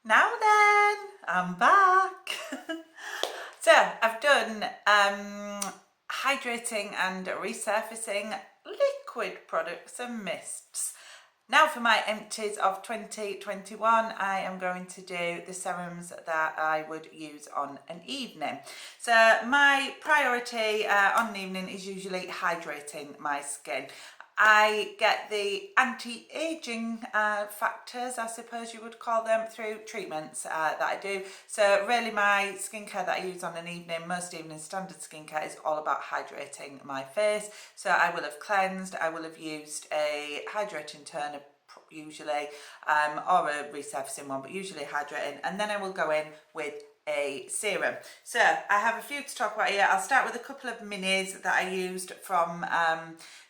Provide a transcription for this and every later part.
Now then, I'm back. So I've done hydrating and resurfacing liquid products and mists. Now for my empties of 2021, I am going to do the serums that I would use on an evening. So my priority on an evening is usually hydrating my skin. I get the anti-aging factors, I suppose you would call them, through treatments that I do. So really my skincare that I use on an evening, most evening standard skincare, is all about hydrating my face. So I will have cleansed, I will have used a hydrating toner usually, or a resurfacing one, but usually hydrating, and then I will go in with a serum. So I have a few to talk about here. I'll start with a couple of minis that I used from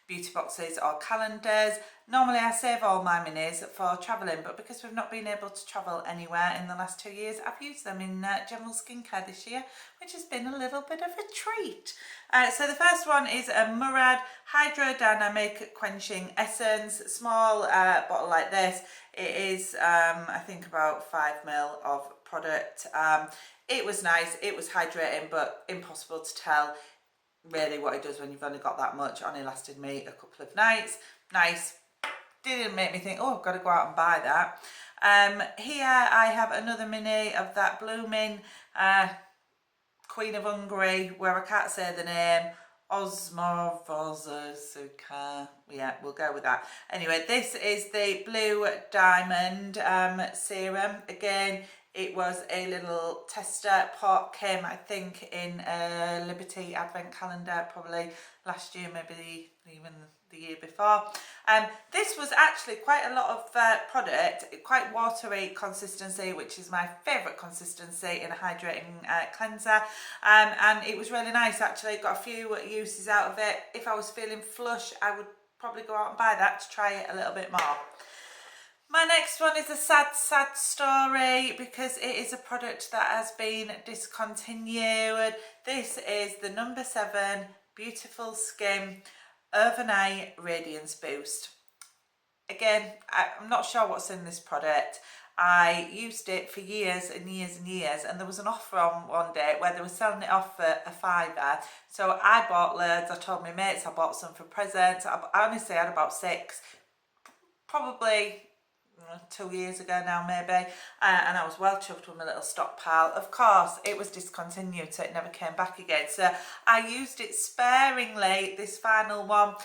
beauty boxes or calendars. Normally I save all my minis for travelling, but because we've not been able to travel anywhere in the last 2 years, I've used them in general skincare this year, which has been a little bit of a treat. So the first one is a Murad Hydrodynamic Quenching Essence, small bottle like this. It is I think about 5ml of product. It was nice, it was hydrating, but impossible to tell really what it does when you've only got that much. Only lasted me a couple of nights. Nice. Didn't make me think, oh, I've got to go out and buy that. Here I have another mini of that blooming Queen of Hungary, where I can't say the name, Osmovozuka. Yeah, we'll go with that. Anyway, this is the Blue Diamond serum. Again, it was a little tester pot, came I think in a Liberty advent calendar probably last year, maybe even the year before. This was actually quite a lot of product, quite watery consistency, which is my favourite consistency in a hydrating cleanser, and it was really nice actually. Got a few uses out of it. If I was feeling flush, I would probably go out and buy that to try it a little bit more. My next one is a sad story because it is a product that has been discontinued. This is the number 7 Beautiful Skin Overnight Radiance Boost. Again, I'm not sure what's in this product. I used it for years and years and years, and there was an offer on one day where they were selling it off for a £5. So I bought loads. I told my mates I bought some for presents. I honestly had about 6, probably 2 years ago now maybe, and I was well chuffed with my little stockpile. Of course it was discontinued, so it never came back again, so I used it sparingly. This final one,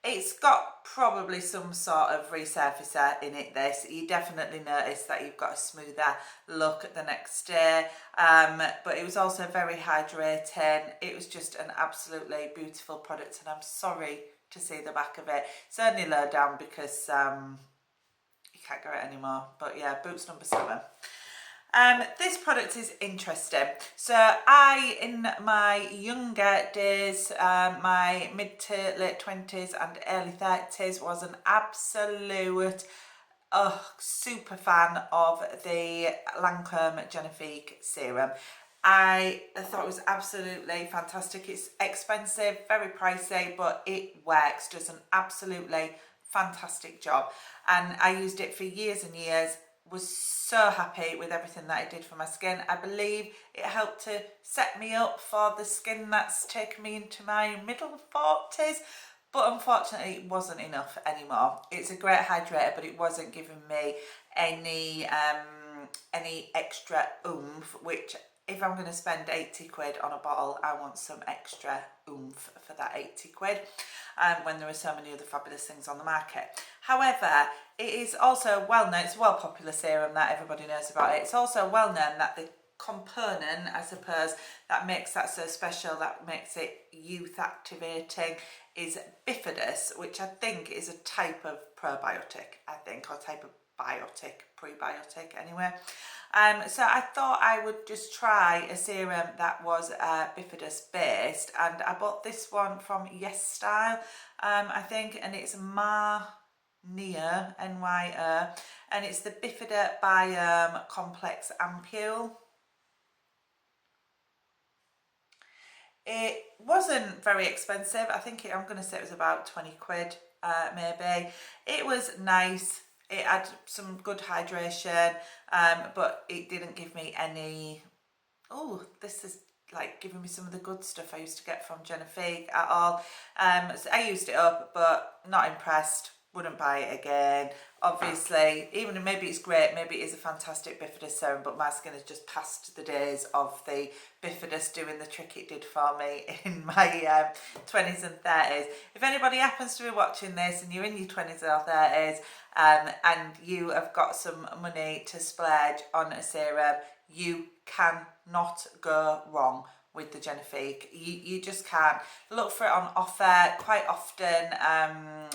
it's got probably some sort of resurfacer in it. This, you definitely notice that you've got a smoother look the next day, but it was also very hydrating. It was just an absolutely beautiful product, and I'm sorry to see the back of it. It's only low down because can't get it anymore, but yeah, boots number 7. This product is interesting. So I, in my younger days, my mid to late 20s and early 30s, was an absolute super fan of the Lancome Genifique serum. I thought it was absolutely fantastic. It's expensive, very pricey, but it works, does an absolutely fantastic job, and I used it for years and years. Was so happy with everything that it did for my skin. I believe it helped to set me up for the skin that's taken me into my middle 40s, but unfortunately it wasn't enough anymore. It's a great hydrator, but it wasn't giving me any extra oomph, which if I'm going to spend 80 quid on a bottle, I want some extra oomph for that 80 quid, when there are so many other fabulous things on the market. However, it is also well known, it's a well popular serum that everybody knows about it. It's also well known that the component, I suppose, that makes that so special, that makes it youth activating, is bifidus, which I think is a type of probiotic, or type of biotic, prebiotic anyway. So I thought I would just try a serum that was bifidus based, and I bought this one from Yes Style, I think, and it's Nyo, N-Y-O, and it's the Bifida Biome Complex Ampule. It wasn't very expensive. I think I'm going to say it was about 20 quid, maybe. It was nice. it had some good hydration, but it didn't give me any, oh, this is like giving me some of the good stuff I used to get from Genifique at all. So I used it up, but not impressed. Wouldn't buy it again. Obviously, even if maybe it's great, maybe it is a fantastic bifidus serum, but my skin has just passed the days of the bifidus doing the trick it did for me in my 20s and 30s. If anybody happens to be watching this and you're in your 20s or 30s and you have got some money to splurge on a serum, you cannot go wrong with the Genifique. You just can't. Look for it on offer quite often.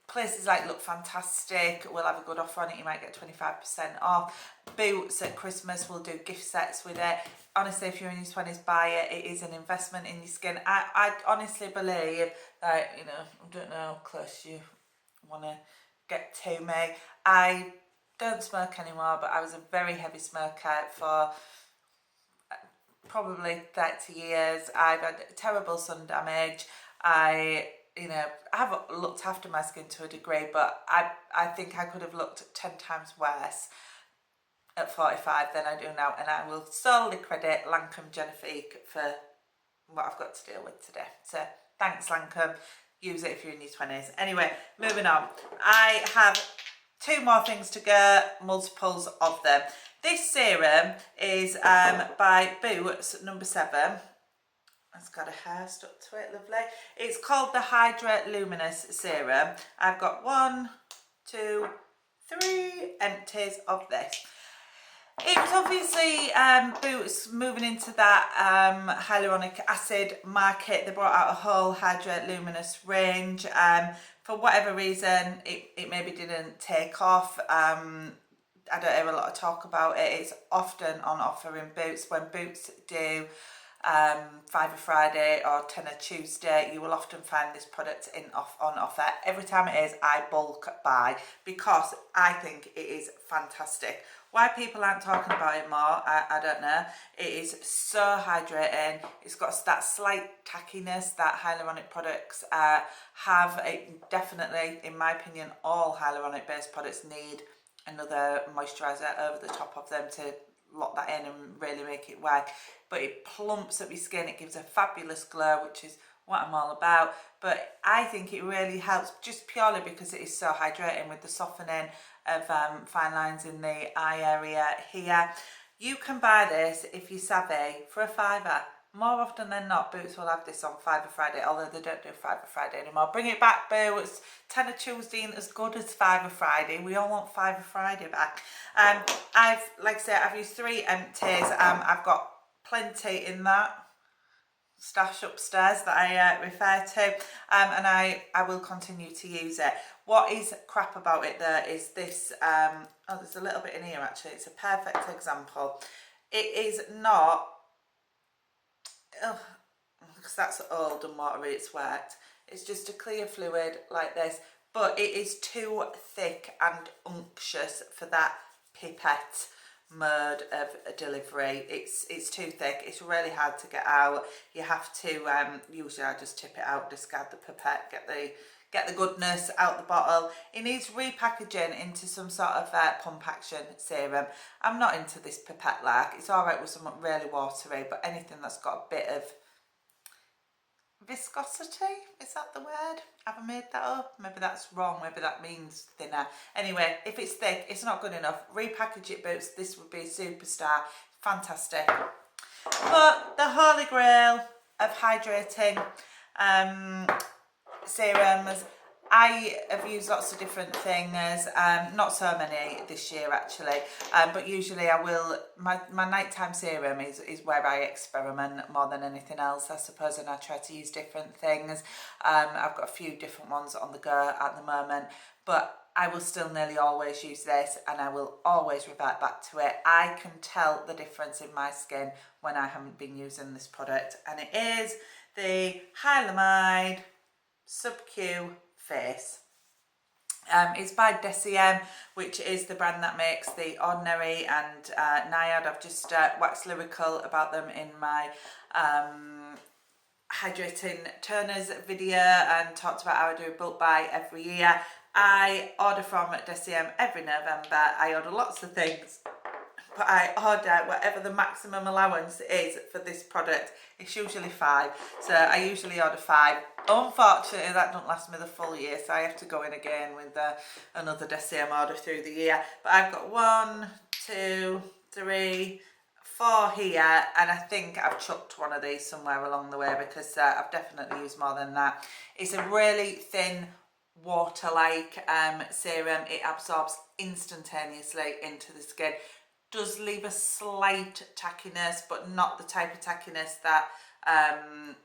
Places like Look Fantastic will have a good offer on it. You might get 25% off. Boots at Christmas will do gift sets with it. Honestly, if you're in your 20s, buy it. It is an investment in your skin. I honestly believe that, you know, I don't know how close you want to get to me. I don't smoke anymore, but I was a very heavy smoker for probably 30 years. I've had terrible sun damage. I have looked after my skin to a degree, but I think I could have looked 10 times worse at 45 than I do now, and I will solely credit Lancome Genifique for what I've got to deal with today. So thanks, Lancome. Use it if you're in your 20s. Anyway, moving on. I have 2 more things to go, multiples of them. This serum is by Boots, number 7. It's got a hair stuck to it, lovely. It's called the Luminous Serum. I've got 1, 2, 3 empties of this. It was obviously Boots moving into that hyaluronic acid market. They brought out a whole Luminous range. For whatever reason, it maybe didn't take off. I don't hear a lot of talk about it. It's often on offer in Boots. When Boots do Five Friday or Tenner Tuesday, you will often find this product on offer. Every time it is, I bulk buy because I think it is fantastic. Why people aren't talking about it more, I don't know. It is so hydrating. It's got that slight tackiness that hyaluronic products have. It definitely, in my opinion, all hyaluronic based products need another moisturiser over the top of them to lock that in and really make it work. But it plumps up your skin. It gives a fabulous glow, which is what I'm all about. But I think it really helps just purely because it is so hydrating with the softening of fine lines in the eye area here. You can buy this, if you're savvy, for a £5. More often than not, Boots will have this on Five Friday, although they don't do Five Friday anymore. Bring it back, Boots. Tenner Tuesday ain't as good as Five Friday. We all want Five Friday back. Like I said, I've used 3 empties. I've got plenty in that stash upstairs that I refer to, and I will continue to use it. What is crap about it though is this, there's a little bit in here actually. It's a perfect example. It is not, because that's old and watery, it's wet. It's just a clear fluid like this, but it is too thick and unctuous for that pipette mode of delivery. It's too thick. It's really hard to get out. You have to usually I just tip it out, discard the pipette, get the goodness out the bottle. It needs repackaging into some sort of pump action serum. I'm not into this pipette lark. It's alright with something really watery, but anything that's got a bit of viscosity, is that the word? Have I made that up? Maybe that's wrong. Maybe that means thinner. Anyway, if it's thick, it's not good enough. Repackage it, Boots. This would be a superstar. Fantastic. But the holy grail of hydrating serums, I have used lots of different things, not so many this year actually, but usually I will, my nighttime serum is where I experiment more than anything else, I suppose, and I try to use different things. I've got a few different ones on the go at the moment, but I will still nearly always use this and I will always revert back to it. I can tell the difference in my skin when I haven't been using this product, and it is the Hylamide SubQ face. It's by Deciem, which is the brand that makes the Ordinary and Naiad. I've just waxed lyrical about them in my hydrating toners video and talked about how I do a bulk buy every year. I order from DCM every November. I order lots of things, but I order whatever the maximum allowance is for this product. It's usually 5, so I usually order 5. Unfortunately, that doesn't last me the full year, so I have to go in again with another DCM order through the year. But I've got 1, 2, 3, 4 here, and I think I've chucked one of these somewhere along the way because I've definitely used more than that. It's a really thin water-like serum. It absorbs instantaneously into the skin. Does leave a slight tackiness, but not the type of tackiness that